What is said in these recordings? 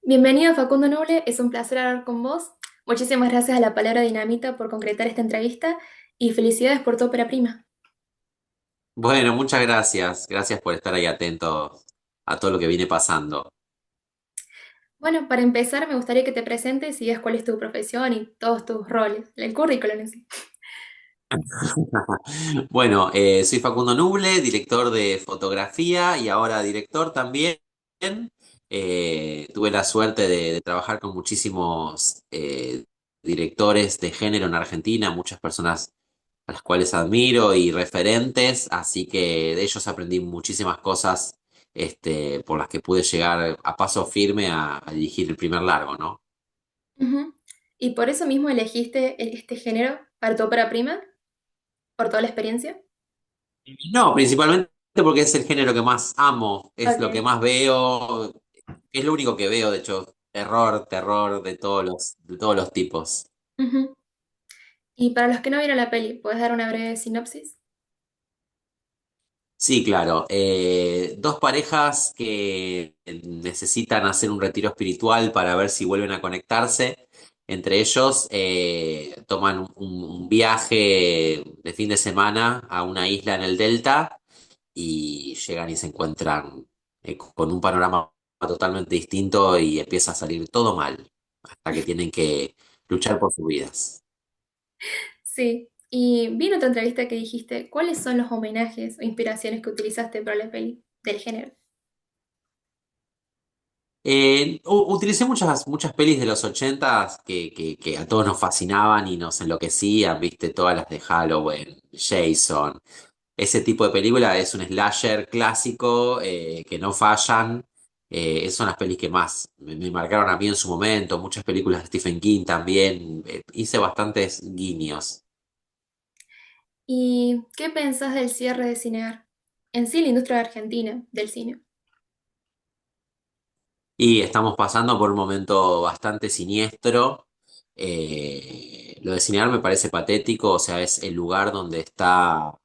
Bienvenido Facundo Noble, es un placer hablar con vos. Muchísimas gracias a la palabra Dinamita por concretar esta entrevista y felicidades por tu ópera prima. Bueno, muchas gracias. Gracias por estar ahí atento a todo lo que viene pasando. Bueno, para empezar me gustaría que te presentes y digas cuál es tu profesión y todos tus roles, el currículum en sí. Bueno, soy Facundo Nuble, director de fotografía y ahora director también. Tuve la suerte de trabajar con muchísimos directores de género en Argentina, muchas personas a las cuales admiro y referentes, así que de ellos aprendí muchísimas cosas por las que pude llegar a paso firme a dirigir el primer largo, ¿no? Ujú. ¿Y por eso mismo elegiste este género para tu ópera prima? ¿Por toda la experiencia? No, principalmente porque es el género que más amo, es lo que Ok. más veo, es lo único que veo, de hecho, terror de todos los tipos. Ujú. Y para los que no vieron la peli, ¿puedes dar una breve sinopsis? Sí, claro. Dos parejas que necesitan hacer un retiro espiritual para ver si vuelven a conectarse. Entre ellos toman un viaje de fin de semana a una isla en el delta y llegan y se encuentran con un panorama totalmente distinto y empieza a salir todo mal, hasta que tienen que luchar por sus vidas. Sí. Y vi en otra entrevista que dijiste, ¿cuáles son los homenajes o inspiraciones que utilizaste para la peli del género? Utilicé muchas pelis de los 80 que a todos nos fascinaban y nos enloquecían, viste, todas las de Halloween, Jason. Ese tipo de película es un slasher clásico que no fallan. Esas son las pelis que más me marcaron a mí en su momento. Muchas películas de Stephen King también. Hice bastantes guiños. ¿Y qué pensás del cierre de Cinear? En sí, la industria argentina del cine. Y estamos pasando por un momento bastante siniestro. Lo de Cinear me parece patético, o sea, es el lugar donde está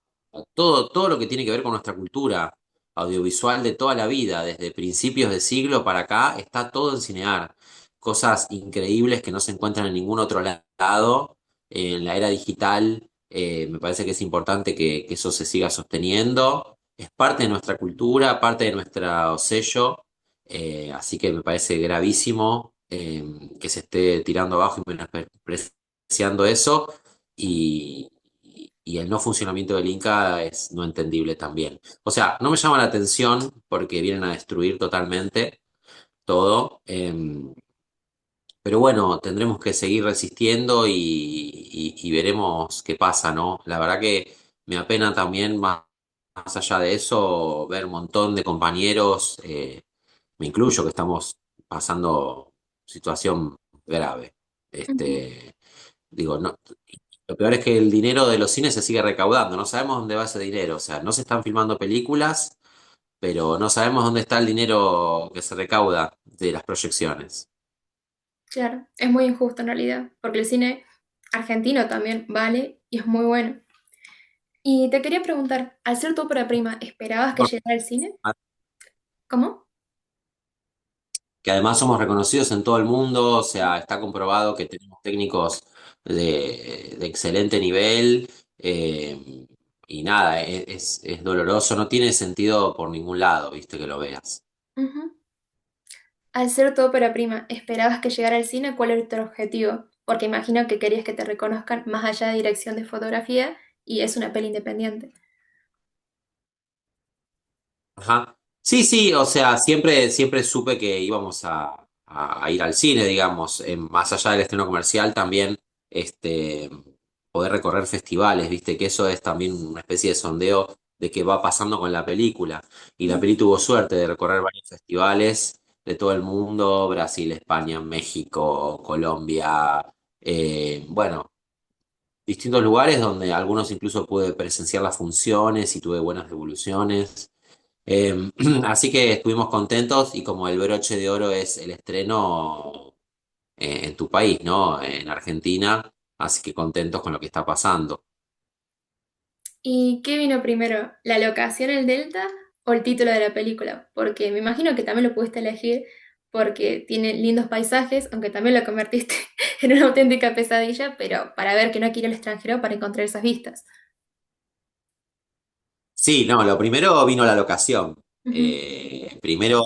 todo lo que tiene que ver con nuestra cultura audiovisual de toda la vida, desde principios de siglo para acá, está todo en Cinear. Cosas increíbles que no se encuentran en ningún otro lado. En la era digital, me parece que es importante que eso se siga sosteniendo. Es parte de nuestra cultura, parte de nuestro sello. Así que me parece gravísimo que se esté tirando abajo y menospreciando eso. Y, y el no funcionamiento del Inca es no entendible también. O sea, no me llama la atención porque vienen a destruir totalmente todo. Pero bueno, tendremos que seguir resistiendo y veremos qué pasa, ¿no? La verdad que me apena también más allá de eso ver un montón de compañeros. Me incluyo que estamos pasando situación grave. Ujú. Digo, no, lo peor es que el dinero de los cines se sigue recaudando, no sabemos dónde va ese dinero, o sea, no se están filmando películas, pero no sabemos dónde está el dinero que se recauda de las proyecciones. Claro, es muy injusto en realidad, porque el cine argentino también vale y es muy bueno. Y te quería preguntar, al ser tu ópera prima, ¿esperabas que llegara al cine? ¿Cómo? Que además somos reconocidos en todo el mundo, o sea, está comprobado que tenemos técnicos de excelente nivel, y nada, es doloroso, no tiene sentido por ningún lado, viste, que lo veas. Ujú. Al ser tu ópera prima, ¿esperabas que llegara al cine? ¿Cuál era tu objetivo? Porque imagino que querías que te reconozcan más allá de dirección de fotografía y es una peli independiente. Ajá. Sí, sí, o sea, siempre supe que íbamos a ir al cine, digamos, más allá del estreno comercial, también este, poder recorrer festivales, viste, que eso es también una especie de sondeo de qué va pasando con la película. Y la peli tuvo suerte de recorrer varios festivales de todo el mundo, Brasil, España, México, Colombia, bueno, distintos lugares donde algunos incluso pude presenciar las funciones y tuve buenas devoluciones. Eh, Así que estuvimos contentos y como el broche de oro es el estreno en tu país, ¿no? En Argentina, así que contentos con lo que está pasando. ¿Y qué vino primero? ¿La locación, el Delta o el título de la película? Porque me imagino que también lo pudiste elegir porque tiene lindos paisajes, aunque también lo convertiste en una auténtica pesadilla, pero para ver que no quiere ir al extranjero para encontrar esas vistas. Sí, no, lo primero vino la locación. Ujú, Primero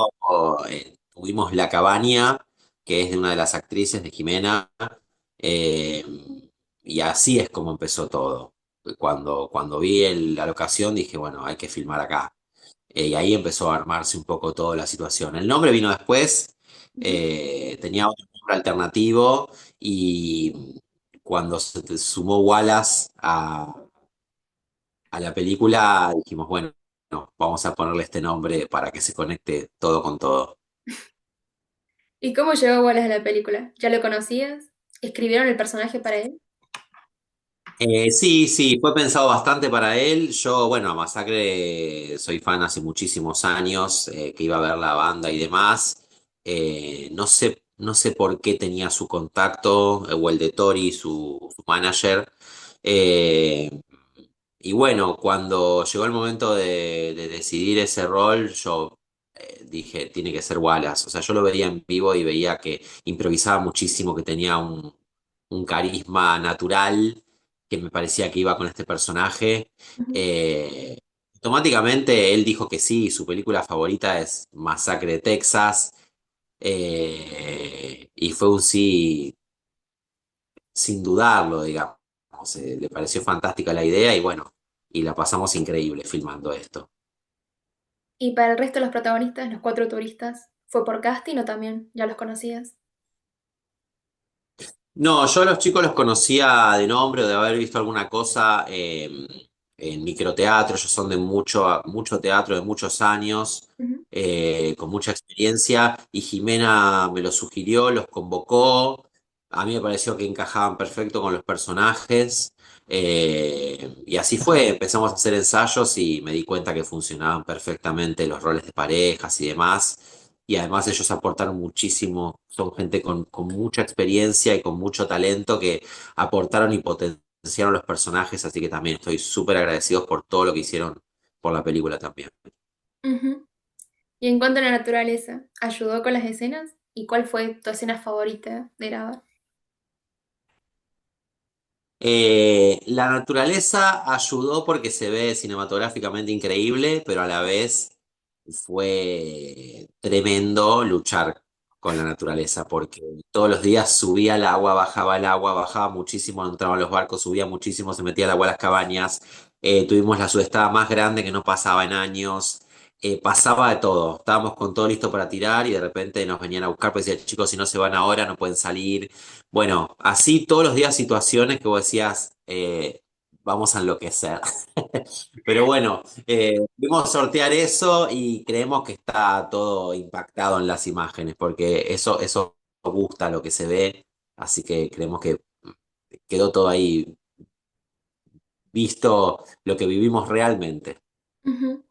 tuvimos La Cabaña, que es de una de las actrices de Jimena, eh, y así es como empezó todo. Cuando vi la locación dije, bueno, hay que filmar acá. Y ahí empezó a armarse un poco toda la situación. El nombre vino después, ujú. tenía otro nombre alternativo, y cuando se sumó Wallace a la película dijimos, bueno, no, vamos a ponerle este nombre para que se conecte todo con todo. ¿Y cómo llegó Wallace a la película? ¿Ya lo conocías? ¿Escribieron el personaje para él? Sí, sí, fue pensado bastante para él. Yo, bueno, a Masacre soy fan hace muchísimos años, que iba a ver la banda y demás. No sé por qué tenía su contacto, o el de Tori, su manager. Eh, y bueno, cuando llegó el momento de decidir ese rol, yo dije, tiene que ser Wallace. O sea, yo lo veía en vivo y veía que improvisaba muchísimo, que tenía un carisma natural que me parecía que iba con este personaje. Ujú. Eh, Automáticamente él dijo que sí, su película favorita es Masacre de Texas, y fue un sí sin dudarlo, digamos. Le pareció fantástica la idea y bueno, y la pasamos increíble filmando esto. ¿Y para el resto de los protagonistas, los cuatro turistas, fue por casting o también ya los conocías? No, yo a los chicos los conocía de nombre o de haber visto alguna cosa en microteatro. Ellos son de mucho, mucho teatro, de muchos años, Ujú, con mucha experiencia. Y Jimena me los sugirió, los convocó. A mí me pareció que encajaban perfecto con los personajes. Y así fue. Empezamos a hacer ensayos y me di cuenta que funcionaban perfectamente los roles de parejas y demás. Y además ellos aportaron muchísimo, son gente con mucha experiencia y con mucho talento que aportaron y potenciaron los personajes, así que también estoy súper agradecido por todo lo que hicieron por la película también. ujú. Y en cuanto a la naturaleza, ¿ayudó con las escenas? ¿Y cuál fue tu escena favorita de grabar? La naturaleza ayudó porque se ve cinematográficamente increíble, pero a la vez fue tremendo luchar con la naturaleza, porque todos los días subía el agua, bajaba muchísimo, entraban los barcos, subía muchísimo, se metía el agua a las cabañas. Tuvimos la sudestada más grande que no pasaba en años. Pasaba de todo, estábamos con todo listo para tirar y de repente nos venían a buscar, pues decían, chicos, si no se van ahora, no pueden salir. Bueno, así todos los días situaciones que vos decías, vamos a enloquecer. Pero bueno, pudimos sortear eso y creemos que está todo impactado en las imágenes, porque eso gusta lo que se ve, así que creemos que quedó todo ahí visto lo que vivimos realmente. Ujú.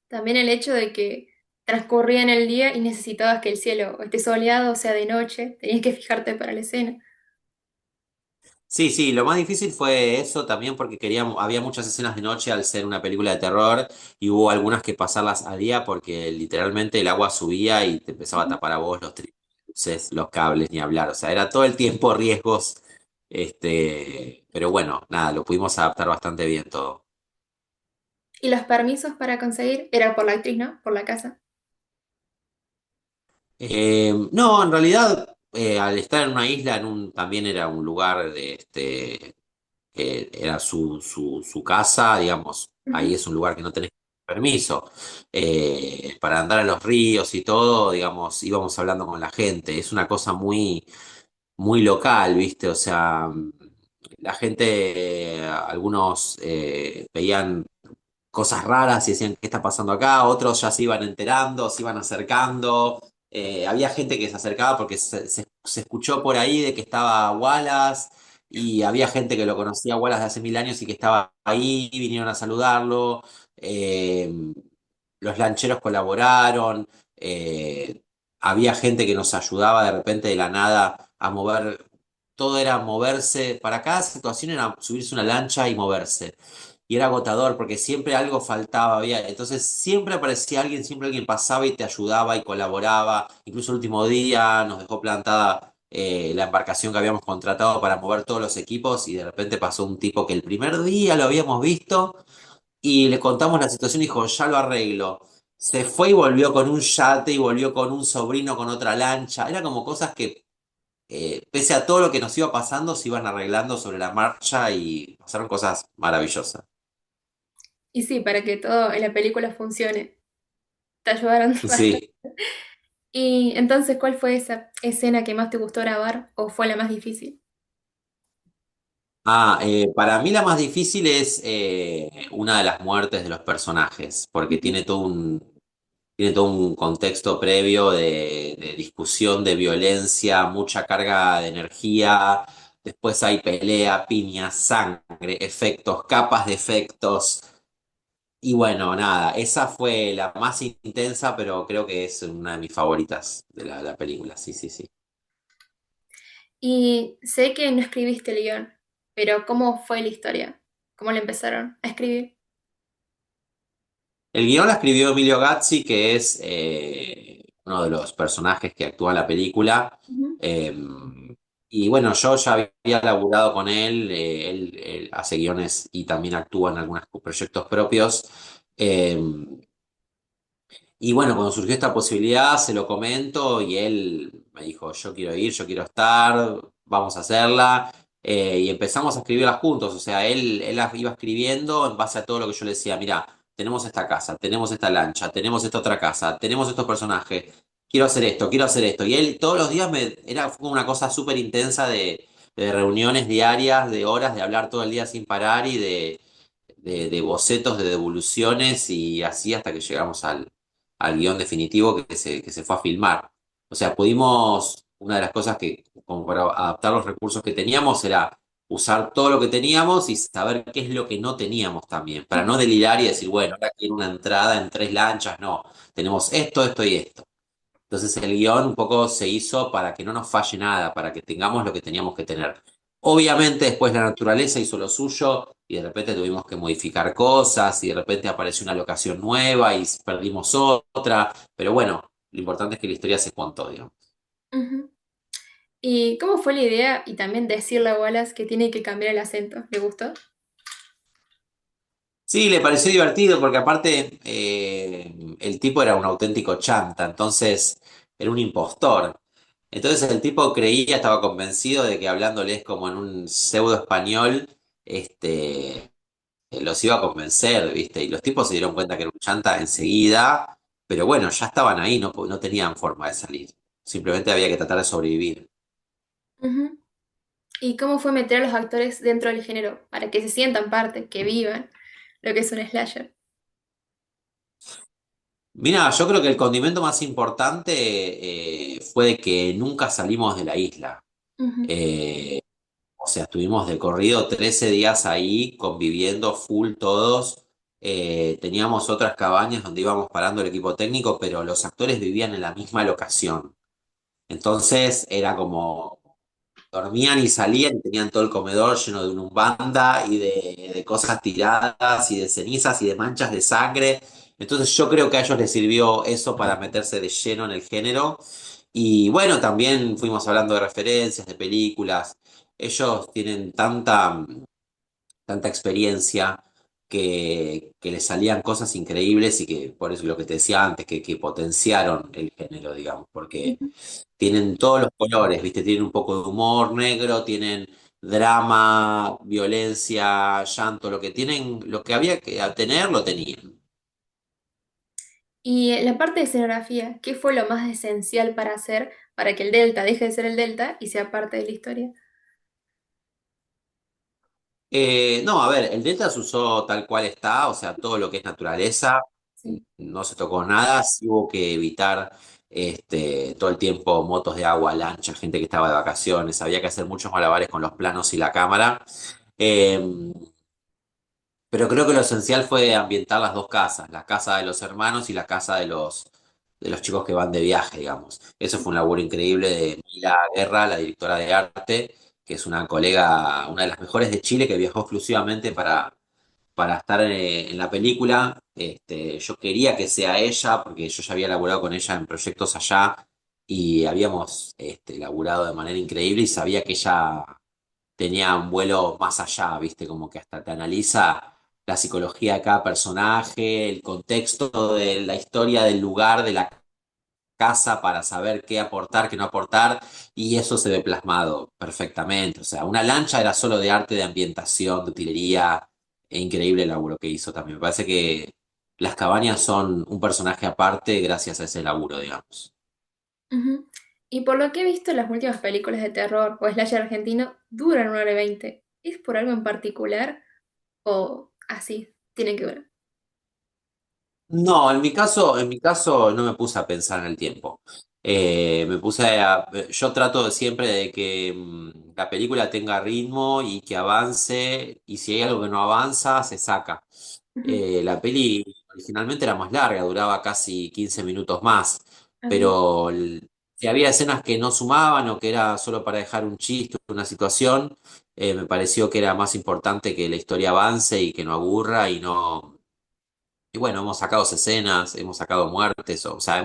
También el hecho de que transcurría en el día y necesitabas que el cielo o esté soleado o sea de noche, tenías que fijarte para la escena. Sí, sí, lo más difícil fue eso también porque había muchas escenas de noche al ser una película de terror y hubo algunas que pasarlas a día porque literalmente el agua subía y te empezaba a Ujú. tapar a vos los luces, los cables, ni hablar. O sea, era todo el tiempo riesgos. Pero bueno, nada, lo pudimos adaptar bastante bien todo. Y los permisos para conseguir era por la actriz, ¿no? Por la casa. No, en realidad, al estar en una isla, también era un lugar que era su casa, digamos, ahí Ujú, es un lugar que no tenés permiso. Para andar a los ríos y todo, digamos, íbamos hablando con la gente. Es una cosa muy, muy local, ¿viste? O sea, la gente, algunos veían cosas raras y decían, ¿qué está pasando acá? Otros ya se iban enterando, se iban acercando. Había gente que se acercaba porque se escuchó por ahí de que estaba Wallace y había gente que lo conocía a Wallace de hace 1000 años y que estaba ahí, vinieron a saludarlo. Eh, los lancheros colaboraron. Había gente que nos ayudaba de repente de la nada a mover. Todo era moverse. Para cada situación era subirse una lancha y moverse. y era agotador porque siempre algo faltaba, había, entonces siempre aparecía alguien, siempre alguien pasaba y te ayudaba y colaboraba, incluso el último día nos dejó plantada la embarcación que habíamos contratado para mover todos los equipos y de repente pasó un tipo que el primer día lo habíamos visto y le contamos la situación y dijo, ya lo arreglo. Se fue y volvió con un yate y volvió con un sobrino con otra lancha. Era como cosas que, pese a todo lo que nos iba pasando, se iban arreglando sobre la marcha y pasaron cosas maravillosas. Y sí, para que todo en la película funcione, te ayudaron bastante. Sí. Y entonces, ¿cuál fue esa escena que más te gustó grabar o fue la más difícil? Para mí la más difícil es una de las muertes de los personajes, porque Ujú. tiene todo un contexto previo de discusión, de violencia, mucha carga de energía. Después hay pelea, piña, sangre, efectos, capas de efectos. Y bueno, nada, esa fue la más intensa, pero creo que es una de mis favoritas de la película. Sí, sí, sí. Y sé que no escribiste el guión, pero ¿cómo fue la historia? ¿Cómo la empezaron a escribir? El guión la escribió Emilio Gazzi, que es uno de los personajes que actúa en la película. Ujú. Eh, y bueno, yo ya había laburado con él, él hace guiones y también actúa en algunos proyectos propios. Eh, y bueno, cuando surgió esta posibilidad, se lo comento y él me dijo, yo quiero ir, yo quiero estar, vamos a hacerla. Y empezamos a escribirla juntos, o sea, él las iba escribiendo en base a todo lo que yo le decía, mira, tenemos esta casa, tenemos esta lancha, tenemos esta otra casa, tenemos estos personajes, quiero hacer esto, quiero hacer esto. Y él todos los días fue una cosa súper intensa de reuniones diarias, de horas, de hablar todo el día sin parar y de bocetos, de devoluciones y así hasta que llegamos al guión definitivo que se fue a filmar. O sea, una de las cosas que, como para adaptar los recursos que teníamos, era usar todo lo que teníamos y saber qué es lo que no teníamos también, para no delirar y decir, bueno, ahora quiero una entrada en 3 lanchas, no, tenemos esto, esto y esto. Entonces el guión un poco se hizo para que no nos falle nada, para que tengamos lo que teníamos que tener. Obviamente después la naturaleza hizo lo suyo y de repente tuvimos que modificar cosas y de repente apareció una locación nueva y perdimos otra, pero bueno, lo importante es que la historia se contó, digamos. Ujú. ¿Y cómo fue la idea y también decirle a Wallace que tiene que cambiar el acento? ¿Le gustó? Sí, le pareció divertido porque aparte el tipo era un auténtico chanta, entonces era un impostor. Entonces el tipo creía, estaba convencido de que hablándoles como en un pseudo español, los iba a convencer, ¿viste? Y los tipos se dieron cuenta que era un chanta enseguida, pero bueno, ya estaban ahí, no tenían forma de salir. Simplemente había que tratar de sobrevivir. Ujú. ¿Y cómo fue meter a los actores dentro del género para que se sientan parte, que vivan lo que es un slasher? Mira, yo creo que el condimento más importante fue de que nunca salimos de la isla. Ujú. Eh, o sea, estuvimos de corrido 13 días ahí, conviviendo full todos. Teníamos otras cabañas donde íbamos parando el equipo técnico, pero los actores vivían en la misma locación. Entonces era como dormían y salían y tenían todo el comedor lleno de una umbanda y de cosas tiradas y de cenizas y de manchas de sangre. Entonces yo creo que a ellos les sirvió eso para meterse de lleno en el género. Y bueno, también fuimos hablando de referencias, de películas. Ellos tienen tanta experiencia que les salían cosas increíbles y que por eso lo que te decía antes, que potenciaron el género, digamos, porque Ujú. tienen todos los colores, ¿viste? Tienen un poco de humor negro, tienen drama, violencia, llanto, lo que tienen, lo que había que tener, lo tenían. Y la parte de escenografía, ¿qué fue lo más esencial para hacer para que el Delta deje de ser el Delta y sea parte de la historia? No, a ver, el Delta se usó tal cual está, o sea, todo lo que es naturaleza, Sí. no se tocó nada, sí hubo que evitar todo el tiempo motos de agua, lancha, gente que estaba de vacaciones, había que hacer muchos malabares con los planos y la cámara. Eh, pero creo que lo esencial fue ambientar las dos casas, la casa de los hermanos y la casa de los chicos que van de viaje, digamos. Eso fue un laburo increíble de Mila Guerra, la directora de arte, que es una colega, una de las mejores de Chile, que viajó exclusivamente para estar en la película. Yo quería que sea ella, porque yo ya había laburado con ella en proyectos allá y habíamos laburado de manera increíble y sabía que ella tenía un vuelo más allá, ¿viste? Como que hasta te analiza la psicología de cada personaje, el contexto de la historia del lugar, de la casa para saber qué aportar, qué no aportar, y eso se ve plasmado perfectamente. O sea, una lancha era solo de arte, de ambientación, de utilería, e increíble el laburo que hizo también. Me parece que las cabañas son un personaje aparte gracias a ese laburo, digamos. Ujú. Y por lo que he visto, las últimas películas de terror o slasher argentino duran 1 hora 20. ¿Es por algo en particular o así tienen que durar? No, en mi caso no me puse a pensar en el tiempo. Yo trato siempre de que la película tenga ritmo y que avance, y si hay algo que no avanza, se saca. Ujú. La peli originalmente era más larga, duraba casi 15 minutos más, Ah, pero si había escenas que no sumaban o que era solo para dejar un chiste, una situación, me pareció que era más importante que la historia avance y que no aburra y no. Y bueno, hemos sacado escenas, hemos sacado muertes, o sea,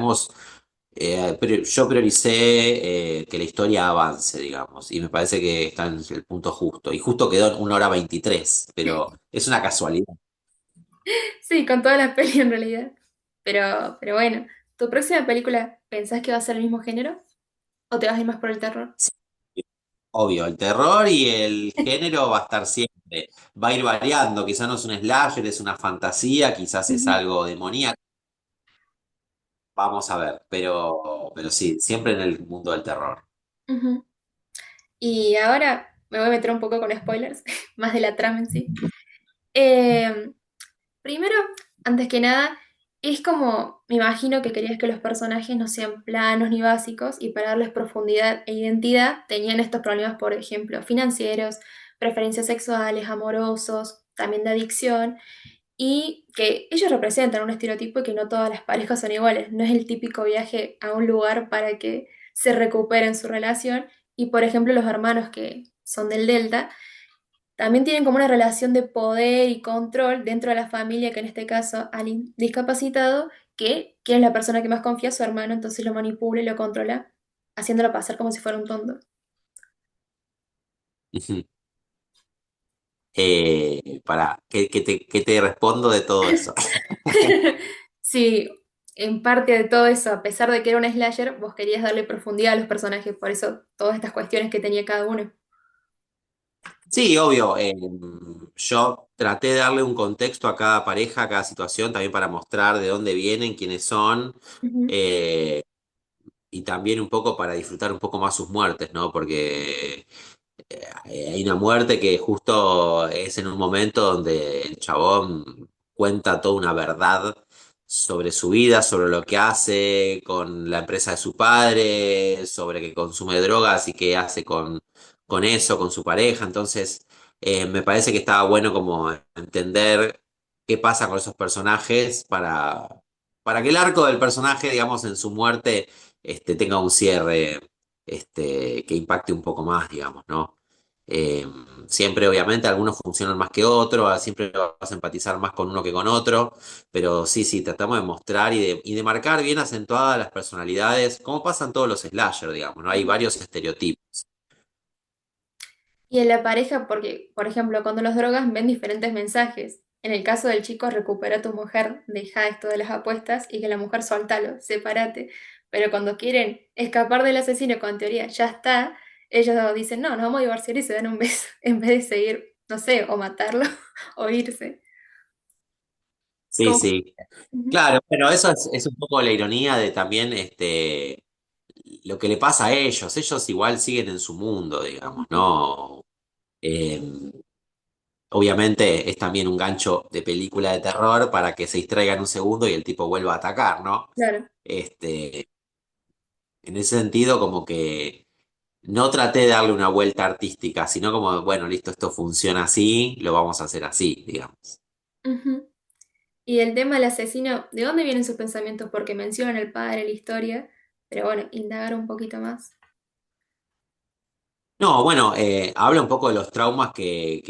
yo prioricé que la historia avance, digamos, y me parece que está en el punto justo. Y justo quedó en 1 hora 23, pero es una casualidad. sí, con todas las pelis en realidad. Pero bueno, ¿tu próxima película pensás que va a ser el mismo género? ¿O te vas a ir más por el terror? Sí, obvio, el terror y el género va a estar siempre. Va a ir variando, quizás no es un slasher, es una fantasía, quizás es Ujú, algo demoníaco. Vamos a ver, pero sí, siempre en el mundo del terror. ujú. Y ahora me voy a meter un poco con spoilers, más de la trama en sí. Eh, Primero, antes que nada, es como, me imagino que querías que los personajes no sean planos ni básicos y para darles profundidad e identidad tenían estos problemas, por ejemplo, financieros, preferencias sexuales, amorosos, también de adicción y que ellos representan un estereotipo y que no todas las parejas son iguales. No es el típico viaje a un lugar para que se recuperen su relación y, por ejemplo, los hermanos que son del Delta también tienen como una relación de poder y control dentro de la familia, que en este caso alguien discapacitado, que es la persona que más confía a su hermano, entonces lo manipula y lo controla, haciéndolo pasar como si fuera un tonto. Ujú. ¿Qué te respondo de todo eso? Sí, en parte de todo eso, a pesar de que era un slasher, vos querías darle profundidad a los personajes, por eso todas estas cuestiones que tenía cada uno. Sí, obvio. Yo traté de darle un contexto a cada pareja, a cada situación, también para mostrar de dónde vienen, quiénes son, Ujú. eh, y también un poco para disfrutar un poco más sus muertes, ¿no? Porque hay una muerte que justo es en un momento donde el chabón cuenta toda una verdad sobre su vida, sobre lo que hace con la empresa de su padre, sobre que consume drogas y qué hace con eso, con su pareja. Entonces, me parece que estaba bueno como entender qué pasa con esos personajes para que el arco del personaje, digamos, en su muerte, tenga un cierre, que impacte un poco más, digamos, ¿no? Eh, Siempre, obviamente, algunos funcionan más que otros, siempre vas a empatizar más con uno que con otro, pero sí, sí, tratamos de mostrar y de marcar bien acentuadas las personalidades, como pasan todos los slasher, digamos, ¿no? Hay varios estereotipos. Y en la pareja, porque, por ejemplo, cuando los drogas ven diferentes mensajes. En el caso del chico, recupera a tu mujer, deja esto de las apuestas y que la mujer suéltalo, sepárate. Pero cuando quieren escapar del asesino, con teoría ya está, ellos dicen, no, nos vamos a divorciar y se dan un beso, en vez de seguir, no sé, o matarlo o irse. Sí, Como- sí. Ujú, Claro, pero eso es un poco la ironía de también lo que le pasa a ellos. Ellos igual siguen en su mundo, digamos, ujú, ¿no? Eh, Obviamente es también un gancho de película de terror para que se distraigan un segundo y el tipo vuelva a atacar, ¿no? claro. Este, en ese sentido, como que no traté de darle una vuelta artística, sino como, bueno, listo, esto funciona así, lo vamos a hacer así, digamos. Ujú. Y el tema del asesino, ¿de dónde vienen sus pensamientos? Porque mencionan el padre, la historia, pero bueno, indagar un poquito más. No, bueno, habla un poco de los traumas que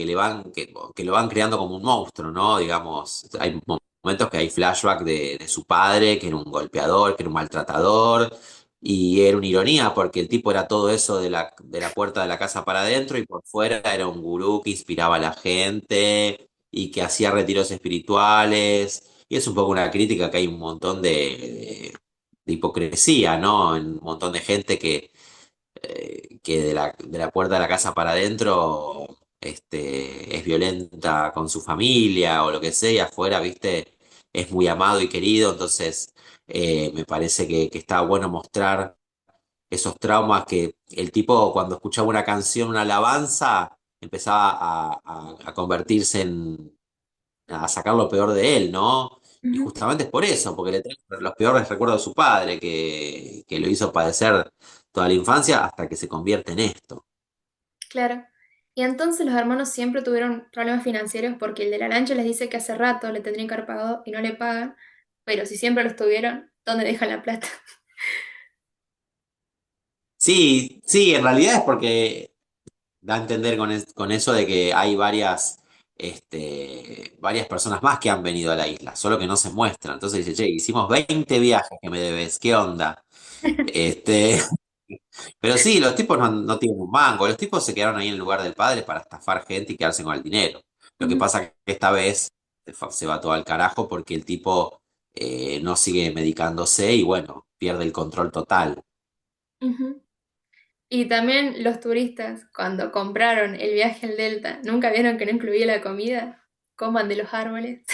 lo van creando como un monstruo, ¿no? Digamos, hay momentos que hay flashback de su padre, que era un golpeador, que era un maltratador, y era una ironía porque el tipo era todo eso de la puerta de la casa para adentro y por fuera era un gurú que inspiraba a la gente y que hacía retiros espirituales. Y es un poco una crítica que hay un montón de hipocresía, ¿no? En un montón de gente que de la puerta de la casa para adentro es violenta con su familia o lo que sea, y afuera, viste, es muy amado y querido, entonces me parece que está bueno mostrar esos traumas que el tipo cuando escuchaba una canción, una alabanza, empezaba a convertirse a sacar lo peor de él, ¿no? Y Ujú, justamente es por eso, porque le trae los peores recuerdos de su padre, que lo hizo padecer toda la infancia hasta que se convierte en esto. claro. Y entonces los hermanos siempre tuvieron problemas financieros porque el de la lancha les dice que hace rato le tendrían que haber pagado y no le pagan, pero si siempre los tuvieron, ¿dónde dejan la plata? Sí, sí, en realidad es porque da a entender con eso de que hay varias personas más que han venido a la isla, solo que no se muestran. Entonces dice, che, hicimos 20 viajes que me debes, ¿qué onda? Este, pero sí, los tipos no tienen un mango, los tipos se quedaron ahí en el lugar del padre para estafar gente y quedarse con el dinero. Lo que Ujú, pasa que esta vez se va todo al carajo porque el tipo no sigue medicándose y bueno, pierde el control total. ujú. Y también los turistas, cuando compraron el viaje al Delta, ¿nunca vieron que no incluía la comida? Coman de los árboles,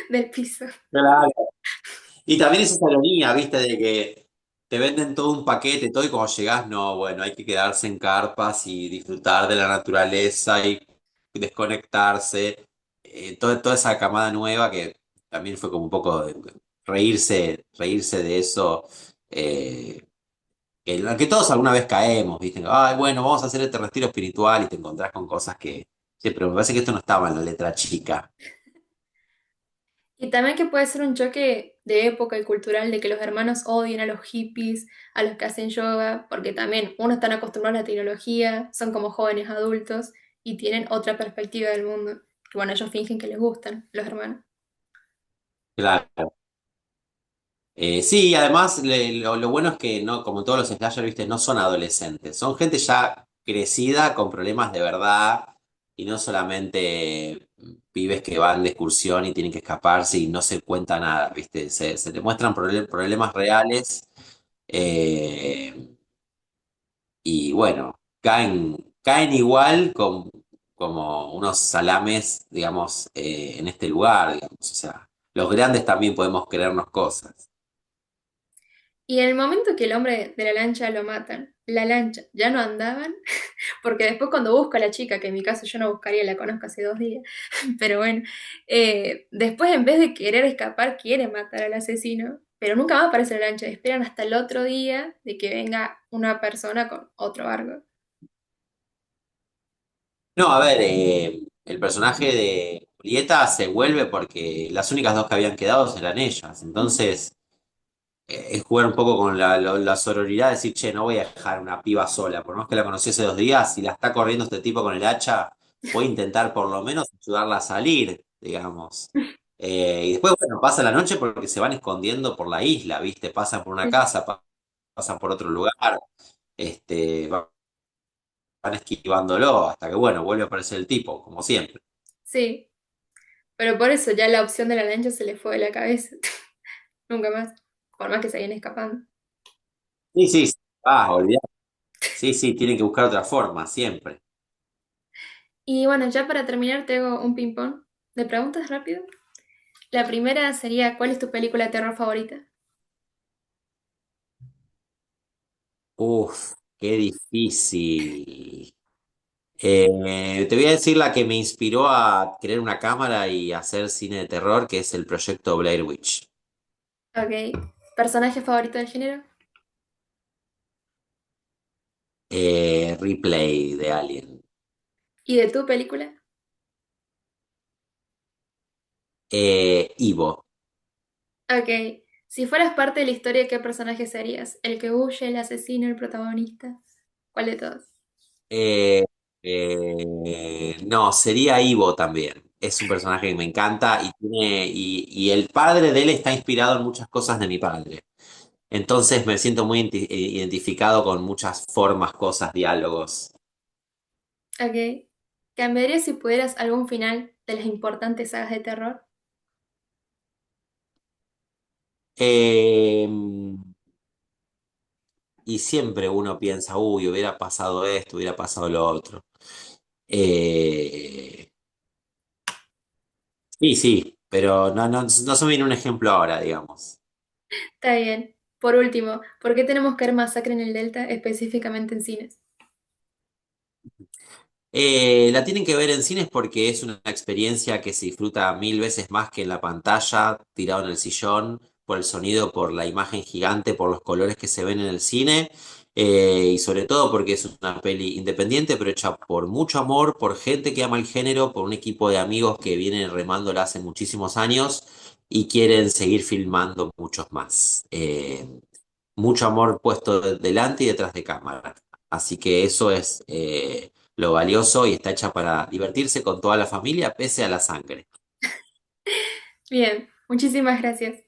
del piso. Claro. Y también es esa ironía, viste, de que te venden todo un paquete, todo y cuando llegás, no, bueno, hay que quedarse en carpas y disfrutar de la naturaleza y desconectarse. Toda esa camada nueva que también fue como un poco reírse de eso, en la que todos alguna vez caemos, viste, ay, bueno, vamos a hacer este retiro espiritual y te encontrás con cosas que, sí, pero me parece que esto no estaba en la letra chica. Y también que puede ser un choque de época y cultural de que los hermanos odien a los hippies, a los que hacen yoga, porque también uno están acostumbrados a la tecnología, son como jóvenes adultos y tienen otra perspectiva del mundo. Que bueno, ellos fingen que les gustan, los hermanos. Claro. Sí, y además lo bueno es que no, como todos los slashers, viste, no son adolescentes, son gente ya crecida con problemas de verdad y no solamente pibes que van de excursión y tienen que escaparse y no se cuenta nada, viste, se te muestran problemas reales eh, y bueno, caen igual como unos salames, digamos, en este lugar, digamos, o sea, los grandes también podemos creernos cosas. Y en el momento que el hombre de la lancha lo matan, la lancha ya no andaban, porque después cuando busco a la chica, que en mi caso yo no buscaría, la conozco hace 2 días, pero bueno, después en vez de querer escapar, quiere matar al asesino, pero nunca más aparece la lancha, esperan hasta el otro día de que venga una persona con otro barco. No, a ver, el personaje de Julieta se vuelve porque las únicas dos que habían quedado eran ellas. Ujú. Entonces, es jugar un poco con la sororidad, decir, che, no voy a dejar una piba sola, por más que la conocí hace 2 días, si la está corriendo este tipo con el hacha, voy a intentar por lo menos ayudarla a salir, digamos. Y después, bueno, pasa la noche porque se van escondiendo por la isla, ¿viste? Pasan por una Sí, casa, pasan por otro lugar, van esquivándolo hasta que, bueno, vuelve a aparecer el tipo, como siempre. sí, pero por eso ya la opción de la lancha se le fue de la cabeza, nunca más, por más que se vayan escapando. Sí, sí, sí. Olvidate. Sí, sí, tienen que buscar otra forma, siempre. Y bueno, ya para terminar te hago un ping-pong de preguntas rápido. La primera sería, ¿cuál es tu película de terror favorita? Uf, qué difícil. Te voy a decir la que me inspiró a crear una cámara y hacer cine de terror, que es el proyecto Blair Witch. Ok. ¿Personaje favorito del género? Replay de Alien. ¿Y de tu película? Ivo. Ok. Si fueras parte de la historia, ¿qué personaje serías? ¿El que huye, el asesino, el protagonista? ¿Cuál de todos? Eh, no, sería Ivo también. Es un personaje que me encanta y el padre de él está inspirado en muchas cosas de mi padre. Entonces me siento muy identificado con muchas formas, cosas, diálogos. Ok. ¿Cambiarías si pudieras algún final de las importantes sagas de terror? Eh, y siempre uno piensa, uy, hubiera pasado esto, hubiera pasado lo otro. Eh, sí, sí, pero no se me viene un ejemplo ahora, digamos. Está bien. Por último, ¿por qué tenemos que ver Masacre en el Delta específicamente en cines? La tienen que ver en cines porque es una experiencia que se disfruta mil veces más que en la pantalla, tirado en el sillón, por el sonido, por la imagen gigante, por los colores que se ven en el cine, y sobre todo porque es una peli independiente, pero hecha por mucho amor, por gente que ama el género, por un equipo de amigos que vienen remándola hace muchísimos años y quieren seguir filmando muchos más. Mucho amor puesto delante y detrás de cámara. Así que eso es lo valioso y está hecha para divertirse con toda la familia, pese a la sangre. Bien, muchísimas gracias.